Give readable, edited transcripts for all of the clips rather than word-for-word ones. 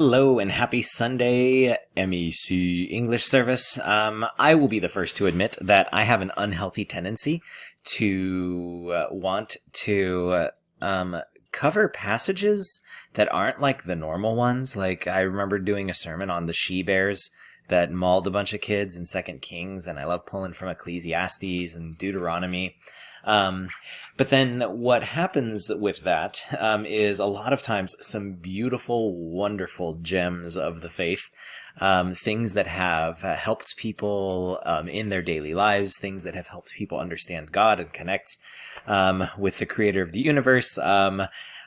Hello and happy Sunday, MEC English service. I will be the first to admit that I have an unhealthy tendency to want to cover passages that aren't like the normal ones. Like I remember doing a sermon on the she-bears that mauled a bunch of kids in Second Kings, and I love pulling from Ecclesiastes and Deuteronomy. But then what happens with that is a lot of times some beautiful, wonderful gems of the faith, things that have helped people in their daily lives, things that have helped people understand God and connect with the creator of the universe.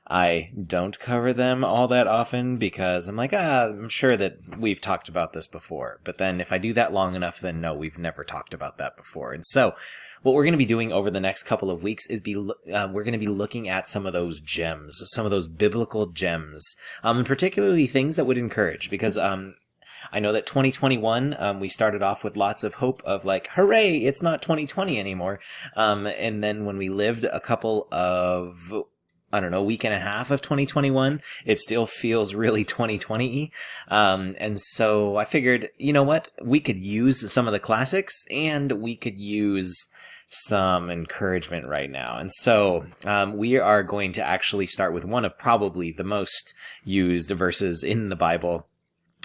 I don't cover them all that often because I'm like, I'm sure that we've talked about this before. But then if I do that long enough, then no, we've never talked about that before. And so what we're going to be doing over the next couple of weeks is we're going to be looking at some of those gems, some of those biblical gems, and particularly things that would encourage, because I know that 2021, we started off with lots of hope of like, hooray, it's not 2020 anymore. And then when we lived a couple of week and a half of 2021, it still feels really 2020-y. And so I figured, you know what? We could use some of the classics and we could use some encouragement right now. And so we are going to actually start with one of probably the most used verses in the Bible.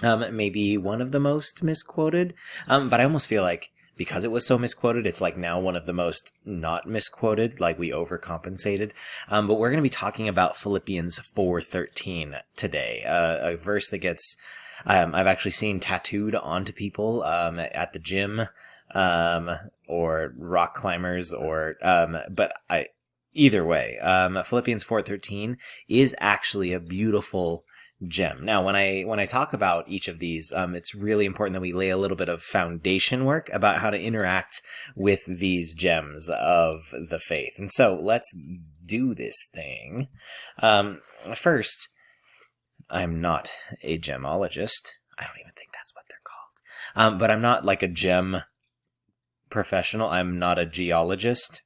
Maybe one of the most misquoted. But I almost feel like because it was so misquoted, it's like now one of the most not misquoted, like we overcompensated. But we're going to be talking about Philippians 4:13 today, a verse that gets, I've actually seen tattooed onto people at the gym, or rock climbers, or either way, Philippians 4:13 is actually a beautiful gem. Now, when I talk about each of these, it's really important that we lay a little bit of foundation work about how to interact with these gems of the faith. And so let's do this thing. First, I'm not a gemologist. I don't even think that's what they're called. But I'm not like a gem professional. I'm not a geologist.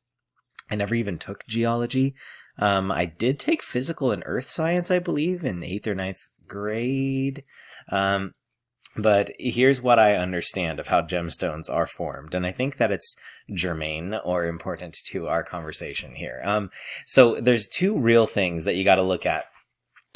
I never even took geology. I did take physical and earth science, I believe, in 8th or 9th grade. But here's what I understand of how gemstones are formed, and I think that it's germane or important to our conversation here. So there's two real things that you got to look at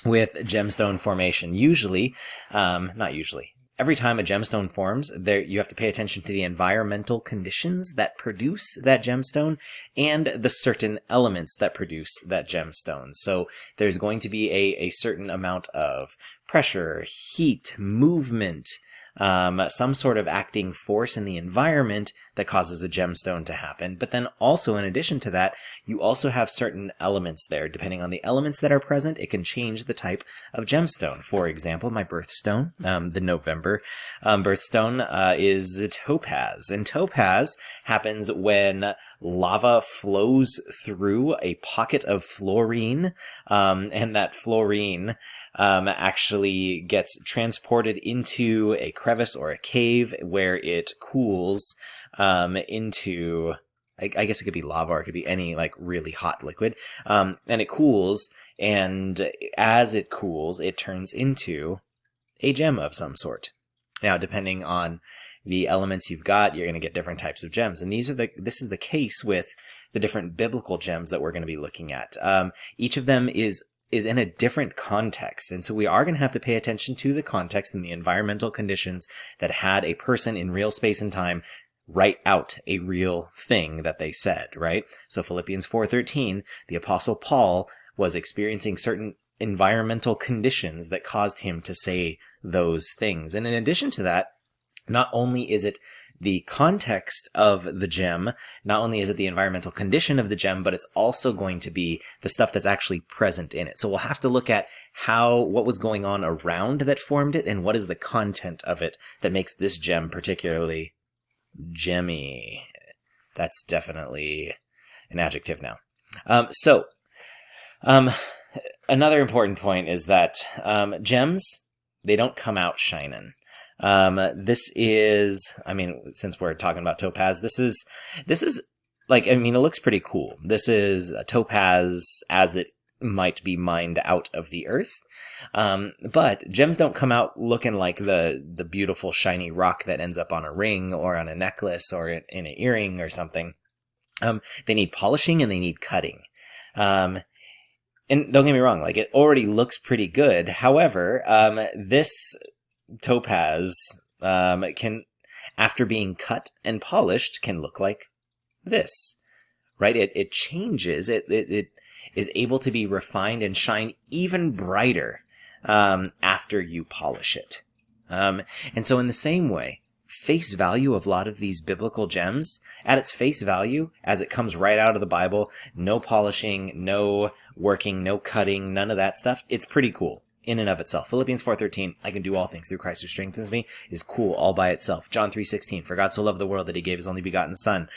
with gemstone formation. Not usually. Every time a gemstone forms, you have to pay attention to the environmental conditions that produce that gemstone and the certain elements that produce that gemstone. So there's going to be a certain amount of pressure, heat, movement, some sort of acting force in the environment that causes a gemstone to happen. But then also, in addition to that, you also have certain elements there. Depending on the elements that are present, it can change the type of gemstone. For example, my birthstone, the November birthstone, is topaz. And topaz happens when lava flows through a pocket of fluorine, and that fluorine actually gets transported into a crevice or a cave where it cools into, I guess it could be lava or it could be any like really hot liquid. And it cools, and as it cools, it turns into a gem of some sort. Now, depending on the elements you've got, you're going to get different types of gems. And this is the case with the different biblical gems that we're going to be looking at. Each of them is in a different context. And so we are going to have to pay attention to the context and the environmental conditions that had a person in real space and time write out a real thing that they said, right? So Philippians 4:13, the Apostle Paul was experiencing certain environmental conditions that caused him to say those things. And in addition to that, not only is it the context of the gem, not only is it the environmental condition of the gem, but it's also going to be the stuff that's actually present in it. So we'll have to look at what was going on around that formed it, and what is the content of it that makes this gem particularly gemmy. That's definitely an adjective now. Another important point is that gems, they don't come out shining. This is, since we're talking about topaz, this is like, it looks pretty cool. This is a topaz as it might be mined out of the earth. But gems don't come out looking like the beautiful shiny rock that ends up on a ring or on a necklace or in an earring or something. They need polishing and they need cutting. And don't get me wrong, like, it already looks pretty good. However, this topaz can, after being cut and polished, can look like this, right? It changes. It is able to be refined and shine even brighter after you polish it. And so in the same way, face value of a lot of these biblical gems, at its face value, as it comes right out of the Bible, no polishing, no working, no cutting, none of that stuff, it's pretty cool in and of itself. Philippians 4:13, I can do all things through Christ who strengthens me, is cool all by itself. John 3:16, for God so loved the world that he gave his only begotten son.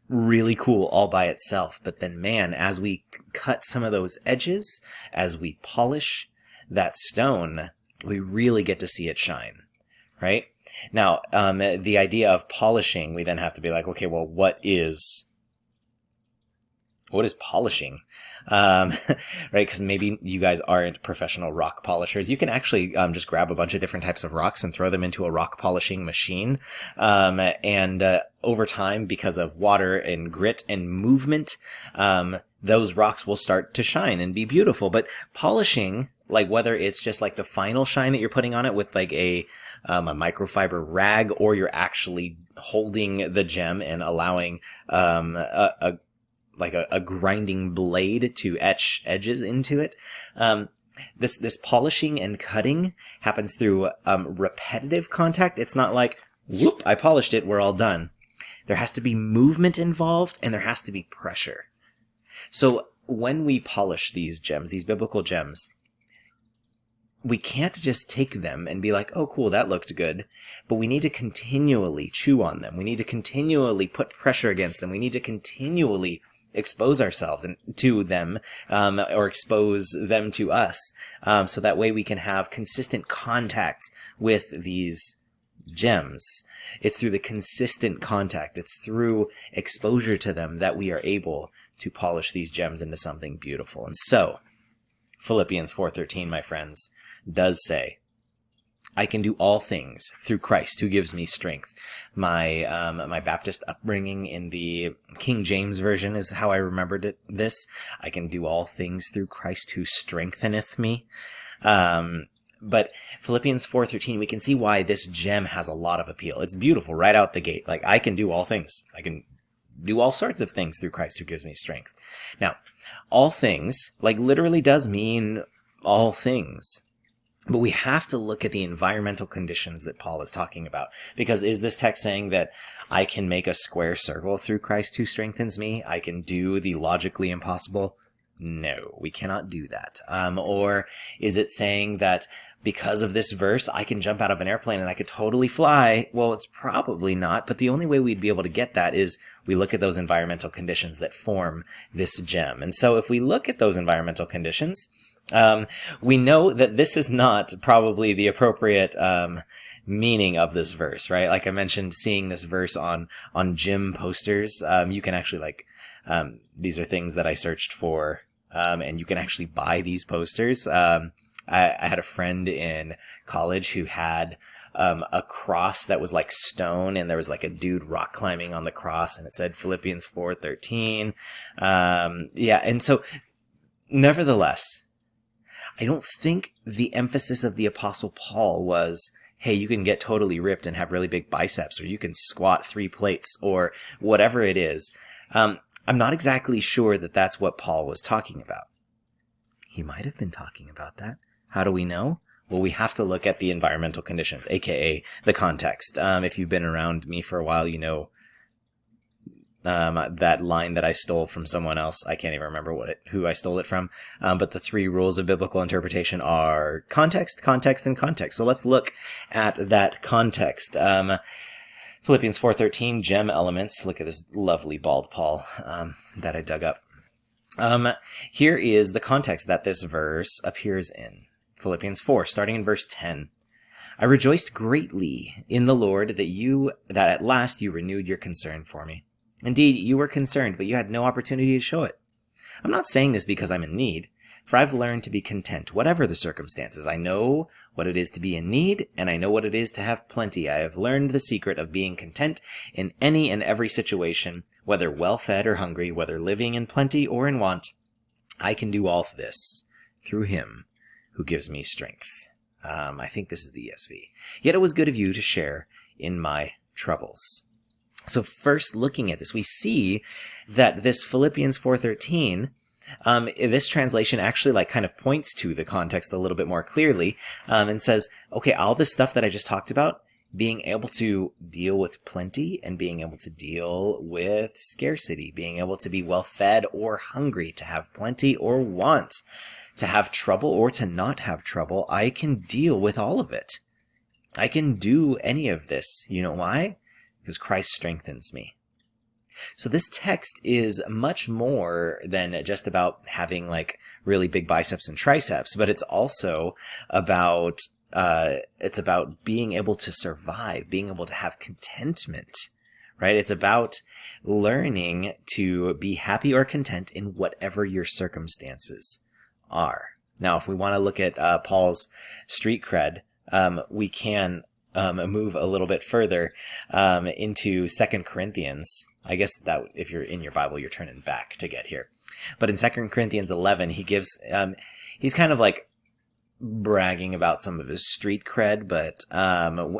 Really cool all by itself. But then, man, as we cut some of those edges, as we polish that stone, we really get to see it shine, right? Now, the idea of polishing, we then have to be like, okay, well, what is polishing? Right? Because maybe you guys aren't professional rock polishers. You can actually just grab a bunch of different types of rocks and throw them into a rock polishing machine. And over time, because of water and grit and movement, those rocks will start to shine and be beautiful. But polishing, like whether it's just like the final shine that you're putting on it with like a microfiber rag, or you're actually holding the gem and allowing a grinding blade to etch edges into it. This polishing and cutting happens through repetitive contact. It's not like, whoop, I polished it, we're all done. There has to be movement involved, and there has to be pressure. So when we polish these gems, these biblical gems, we can't just take them and be like, oh, cool, that looked good. But we need to continually chew on them. We need to continually put pressure against them. We need to continually expose ourselves to them, or expose them to us. So that way we can have consistent contact with these gems. It's through the consistent contact, it's through exposure to them that we are able to polish these gems into something beautiful. And so, Philippians 4:13, my friends, does say, I can do all things through Christ who gives me strength. My Baptist upbringing in the King James Version is how I remembered this. I can do all things through Christ who strengtheneth me. But Philippians 4:13, we can see why this gem has a lot of appeal. It's beautiful right out the gate. Like, I can do all things. I can do all sorts of things through Christ who gives me strength. Now, all things, like, literally does mean all things. But we have to look at the environmental conditions that Paul is talking about. Because is this text saying that I can make a square circle through Christ who strengthens me? I can do the logically impossible? No, we cannot do that. Or is it saying that because of this verse, I can jump out of an airplane and I could totally fly? Well, it's probably not. But the only way we'd be able to get that is we look at those environmental conditions that form this gem. And so if we look at those environmental conditions, we know that this is not probably the appropriate meaning of this verse, right? Like I mentioned, seeing this verse on gym posters, you can actually these are things that I searched for, and you can actually buy these posters. I had a friend in college who had a cross that was like stone, and there was like a dude rock climbing on the cross, and it said Philippians 4:13. And so nevertheless, I don't think the emphasis of the Apostle Paul was, hey, you can get totally ripped and have really big biceps, or you can squat 3 plates, or whatever it is. I'm not exactly sure that that's what Paul was talking about. He might have been talking about that. How do we know? Well, we have to look at the environmental conditions, aka the context. If you've been around me for a while, you know that line that I stole from someone else. I can't even remember who I stole it from. But the 3 rules of biblical interpretation are context, context, and context. So let's look at that context. Philippians 4:13, gem elements. Look at this lovely bald Paul that I dug up. Here is the context that this verse appears in. Philippians 4, starting in verse 10. I rejoiced greatly in the Lord that at last you renewed your concern for me. Indeed, you were concerned, but you had no opportunity to show it. I'm not saying this because I'm in need, For I've learned to be content, whatever the circumstances. I know what it is to be in need, and I know what it is to have plenty. I have learned the secret of being content in any and every situation, whether well-fed or hungry, whether living in plenty or in want. I can do all this through him who gives me strength. I think this is the ESV. Yet it was good of you to share in my troubles. So first, looking at this, we see that this Philippians 4:13, this translation actually kind of points to the context a little bit more clearly, and says, okay, all this stuff that I just talked about, being able to deal with plenty and being able to deal with scarcity, being able to be well fed or hungry, to have plenty or want, to have trouble or to not have trouble, I can deal with all of it. I can do any of this. You know why? Because Christ strengthens me. So this text is much more than just about having really big biceps and triceps, but it's also about being able to survive, being able to have contentment, right? It's about learning to be happy or content in whatever your circumstances are. Now, if we want to look at Paul's street cred, we can move a little bit further into 2 Corinthians. I guess that if you're in your Bible, you're turning back to get here. But in 2 Corinthians 11, he gives, he's kind of bragging about some of his street cred, but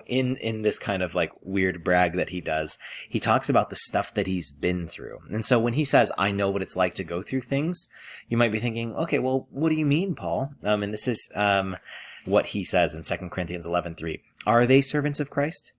in this kind of weird brag that he does, he talks about the stuff that he's been through. And so when he says, I know what it's like to go through things, you might be thinking, okay, well, what do you mean, Paul? And this is what he says in 2 Corinthians 11:3. Are they servants of Christ?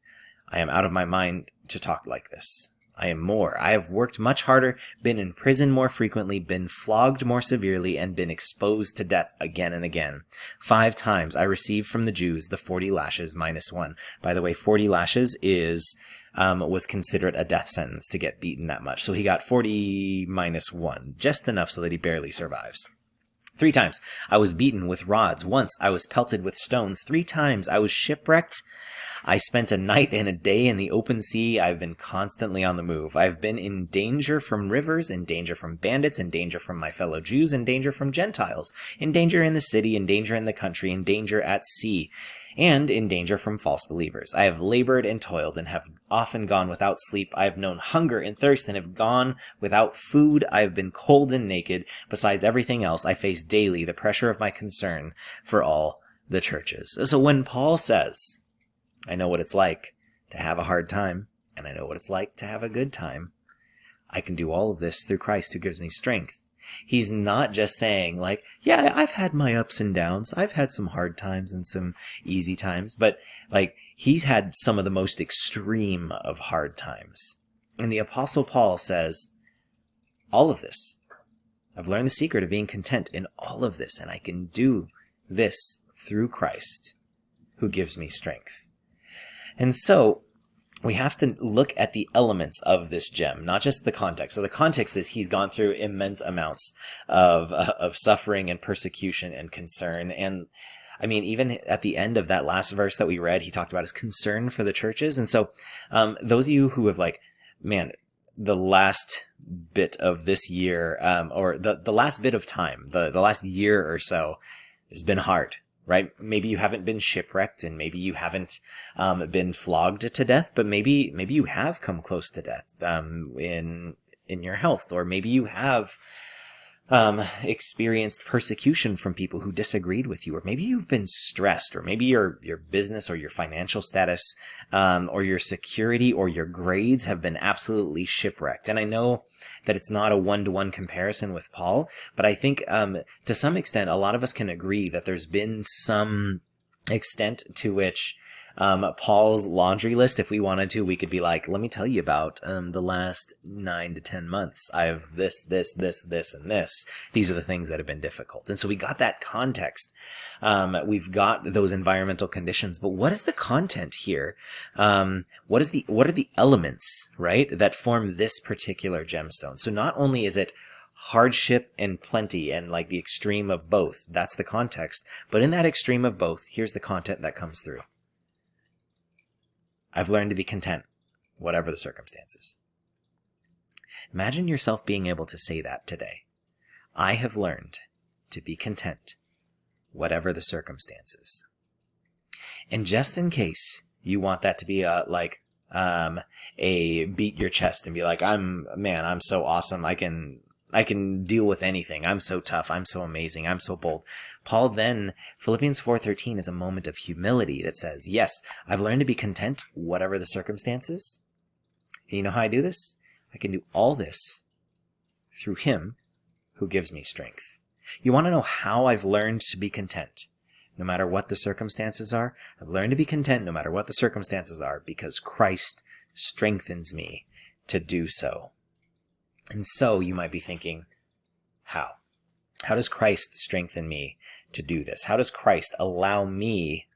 I am out of my mind to talk like this. I am more. I have worked much harder, been in prison more frequently, been flogged more severely, and been exposed to death again and again. 5 times I received from the Jews the 40 lashes minus 1. By the way, 40 lashes was considered a death sentence to get beaten that much. So he got 40 minus 1, just enough so that he barely survives. 3 times I was beaten with rods. Once I was pelted with stones. 3 times I was shipwrecked. I spent a night and a day in the open sea. I've been constantly on the move. I've been in danger from rivers, in danger from bandits, in danger from my fellow Jews, in danger from Gentiles, in danger in the city, in danger in the country, in danger at sea, and in danger from false believers. I have labored and toiled and have often gone without sleep. I have known hunger and thirst and have gone without food. I have been cold and naked. Besides everything else, I face daily the pressure of my concern for all the churches. So when Paul says, I know what it's like to have a hard time, and I know what it's like to have a good time, I can do all of this through Christ who gives me strength. He's not just saying yeah, I've had my ups and downs. I've had some hard times and some easy times, but he's had some of the most extreme of hard times. And the Apostle Paul says, all of this, I've learned the secret of being content in all of this, and I can do this through Christ who gives me strength. And so we have to look at the elements of this gem, not just the context. So the context is he's gone through immense amounts of suffering and persecution and concern. And I mean, even at the end of that last verse that we read, he talked about his concern for the churches. And so those of you who have the last bit of this year, or the last bit of time, the last year or so has been hard. Right? Maybe you haven't been shipwrecked, and maybe you haven't been flogged to death, but maybe you have come close to death in your health, or maybe you have experienced persecution from people who disagreed with you, or maybe you've been stressed, or maybe your business or your financial status or your security or your grades have been absolutely shipwrecked. And I know that it's not a one-to-one comparison with Paul, but I think to some extent a lot of us can agree that there's been some extent to which Paul's laundry list, if we wanted to, we could be let me tell you about the last 9 to 10 months. I have this, and this. These are the things that have been difficult. And so we got that context. We've got those environmental conditions, but what is the content here? What are the elements, right, that form this particular gemstone? So not only is it hardship and plenty and the extreme of both, that's the context, but in that extreme of both, here's the content that comes through. I've learned to be content, whatever the circumstances. Imagine yourself being able to say that today. I have learned to be content, whatever the circumstances. And just in case you want that to be a beat your chest and be like, I'm so awesome. I can deal with anything. I'm so tough. I'm so amazing. I'm so bold. Philippians 4:13 is a moment of humility that says, yes, I've learned to be content, whatever the circumstances. And you know how I do this? I can do all this through him who gives me strength. You want to know how I've learned to be content? No matter what the circumstances are, I've learned to be content no matter what the circumstances are because Christ strengthens me to do so. And so you might be thinking, how? How does Christ strengthen me to do this? How does Christ allow me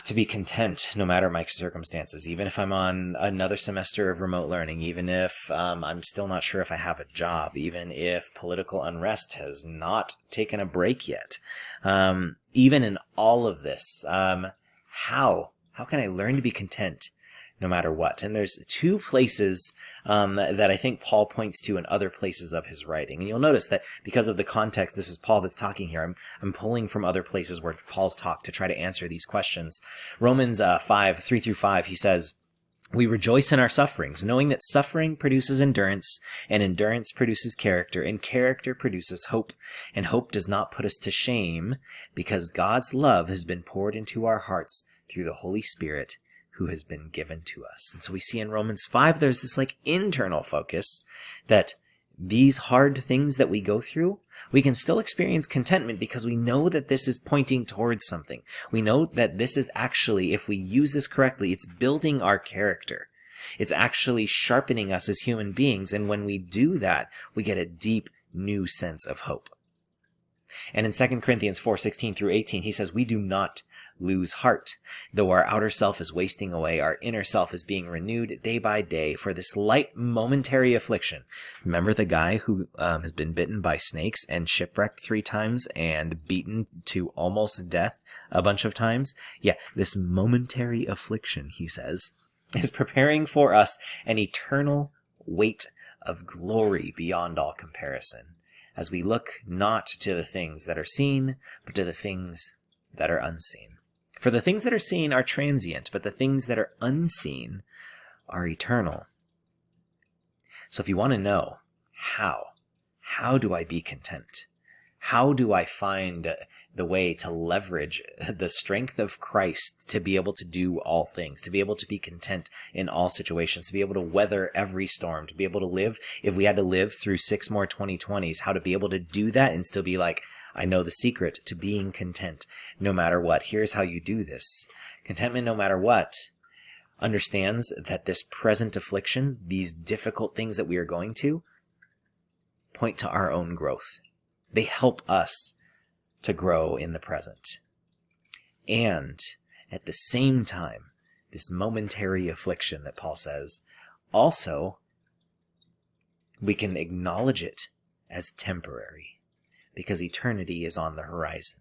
to be content no matter my circumstances, even if I'm on another semester of remote learning, even if I'm still not sure if I have a job, even if political unrest has not taken a break yet? Even in all of this, how can I learn to be content no matter what? And there's two places that I think Paul points to in other places of his writing. And you'll notice that because of the context, this is Paul that's talking here. I'm pulling from other places where Paul's talked to try to answer these questions. Romans 5:3-5, he says, we rejoice in our sufferings, knowing that suffering produces endurance, and endurance produces character, and character produces hope. And hope does not put us to shame, because God's love has been poured into our hearts through the Holy Spirit who has been given to us. And so we see in Romans 5, there's this internal focus that these hard things that we go through, we can still experience contentment because we know that this is pointing towards something. We know that this is actually, if we use this correctly, it's building our character. It's actually sharpening us as human beings. And when we do that, we get a deep new sense of hope. And in 2 Corinthians 4:16-18, he says, we do not lose heart. Though our outer self is wasting away, our inner self is being renewed day by day for this light momentary affliction. Remember the guy who has been bitten by snakes and shipwrecked 3 times and beaten to almost death a bunch of times? Yeah, this momentary affliction, he says, is preparing for us an eternal weight of glory beyond all comparison, as we look not to the things that are seen, but to the things that are unseen. For the things that are seen are transient, but the things that are unseen are eternal. So if you want to know how do I be content? How do I find the way to leverage the strength of Christ to be able to do all things, to be able to be content in all situations, to be able to weather every storm, to be able to live, if we had to live through 6 more 2020s, how to be able to do that and still be like, I know the secret to being content no matter what. Here's how you do this. Contentment no matter what understands that this present affliction, these difficult things that we are going to, point to our own growth. They help us to grow in the present. And at the same time, this momentary affliction that Paul says, also, we can acknowledge it as temporary, because eternity is on the horizon.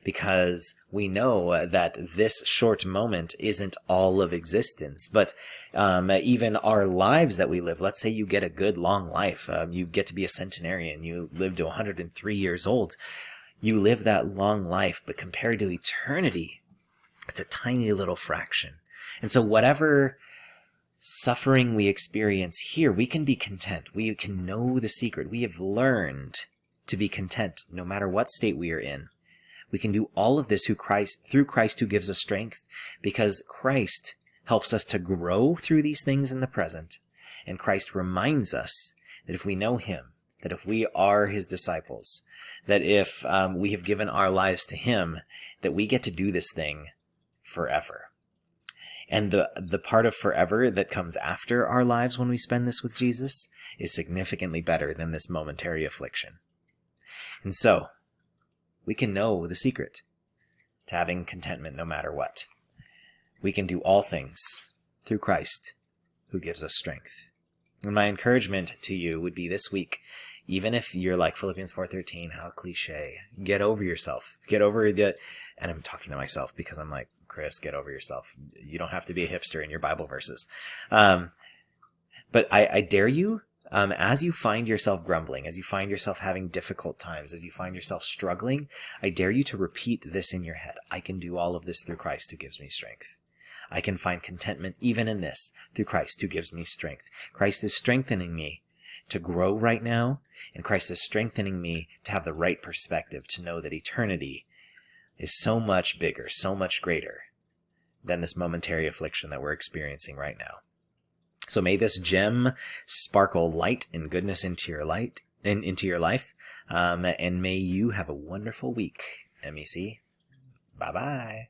Because we know that this short moment isn't all of existence, but even our lives that we live, let's say you get a good long life, you get to be a centenarian, you live to 103 years old, you live that long life, but compared to eternity, it's a tiny little fraction. And so whatever suffering we experience here, we can be content. We can know the secret. We have learned to be content no matter what state we are in. We can do all of this through Christ who gives us strength, because Christ helps us to grow through these things in the present. And Christ reminds us that if we know him, that if we are his disciples, that if we have given our lives to him, that we get to do this thing forever. And the part of forever that comes after our lives when we spend this with Jesus is significantly better than this momentary affliction. And so, we can know the secret to having contentment no matter what. We can do all things through Christ who gives us strength. And my encouragement to you would be this week, even if you're like Philippians 4:13, how cliche, get over yourself. Get over and I'm talking to myself because I'm like, Chris, get over yourself. You don't have to be a hipster in your Bible verses. But I dare you As you find yourself grumbling, as you find yourself having difficult times, as you find yourself struggling, I dare you to repeat this in your head. I can do all of this through Christ who gives me strength. I can find contentment even in this through Christ who gives me strength. Christ is strengthening me to grow right now, and Christ is strengthening me to have the right perspective, to know that eternity is so much bigger, so much greater than this momentary affliction that we're experiencing right now. So may this gem sparkle light and goodness into your life, and may you have a wonderful week, MEC. Bye-bye.